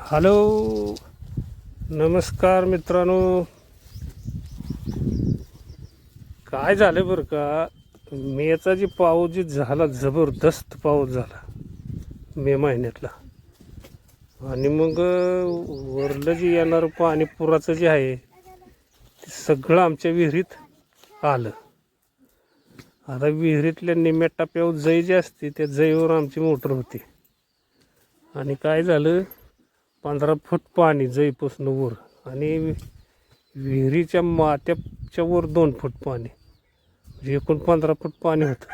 Hello, नमस्कार मित्रांनो. काय झालं बरं का, मेचा जी पाऊस जी झाला, जबरदस्त पाऊस झाला मे महिन्यातला. आणि मग वरलं जे येणारं पाणी पुराचं जे आहे ते सगळं आमच्या विहिरीत आलं. आता विहिरीतल्या निम्या टप्प्यावर जै जी असते त्या जैवर आमची मोटर होती. आणि काय झालं, 15 फूट पाणी जैपासून वर, आणि विहिरीच्या माथ्याच्या वर 2 फूट पाणी, म्हणजे एकूण 15 फूट पाणी होतं.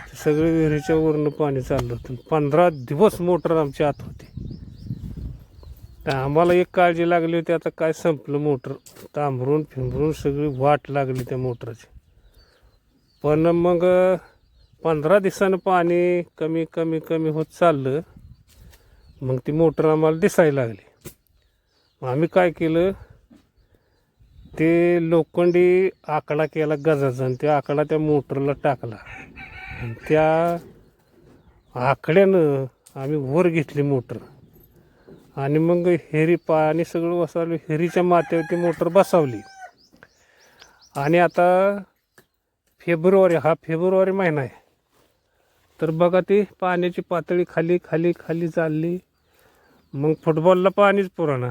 ते सगळे विहिरीच्या वरनं पाणी चाललं होतं. 15 दिवस मोटर आमची आत होती. तर आम्हाला एक काळजी लागली होती, आता काय संपलं मोटर, तांबरून फिंबरून सगळी वाट लागली त्या मोटरची. पण मग 15 दिवसानं पाणी कमी कमी कमी होत चाललं. मग ती मोटर आम्हाला दिसायला लागली. आम्ही काय केलं, ते लोखंडी आकडा केला गजाचा, आणि त्या आकडा त्या मोटरला टाकला. आणि त्या आकड्यानं आम्ही वर घेतली मोटर. आणि मग हेरी पाणी सगळं वसावलं, हेरीच्या माथ्यावरती मोटर बसवली. आणि आता हा फेब्रुवारी महिना आहे. तर बघा, ती पाण्याची पातळी खाली खाली खाली चालली. मग फुटबॉलला पाणीच पुराना.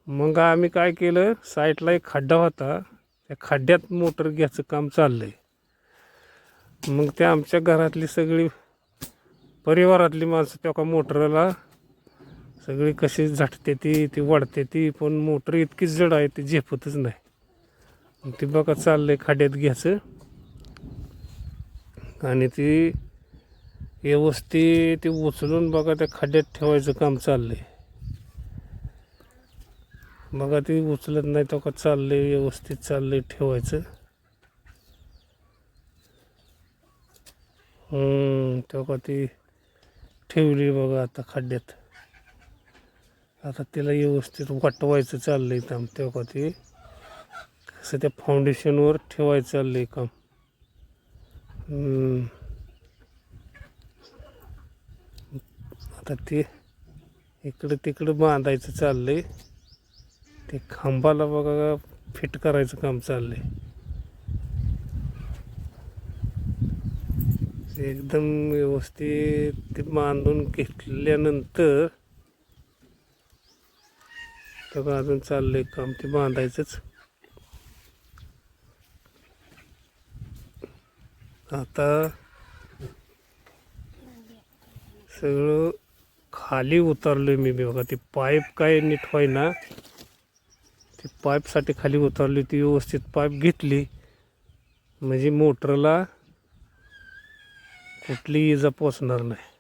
मग आम्ही काय केलं, साईडला एक खड्डा होता, त्या खड्ड्यात मोटर घ्यायचं काम चाललंय. मग त्या आमच्या घरातली सगळी परिवारातली माणसं त्या मोटरला सगळी कशी झटते ती वडते ती, पण मोटर इतकी जड आहे ती झेपतच नाही. मग ती बघा चाललंय खड्ड्यात घ्यायचं, आणि ती व्यवस्थित ती उचलून बघा त्या खड्ड्यात ठेवायचं काम चाललंय. बघा ती उचलत नाही, तो का चाललंय व्यवस्थित चाललंय ठेवायचं. तो का ती ठेवली बघा आता खड्ड्यात. आता तिला व्यवस्थित वाटवायचं चाललंय काम. तेव्हा का ती कसं त्या फाउंडेशनवर ठेवायचं चाललंय काम. आता ते इकडं तिकडं बांधायचं चाललंय. ते खांबाला बघा फिट करायचं काम चाललंय. एकदम व्यवस्थित ते बांधून घेतल्यानंतर तेव्हा अजून चाललंय काम, ते बांधायचंच. आता सगळं खाली उतरलोय मी बघा. ती पाईप काय नीट व्हायना, ती पाईपसाठी खाली उतरली. ती व्यवस्थित पाईप घेतली म्हणजे मोटरला कुठली इजा पोचणार नाही.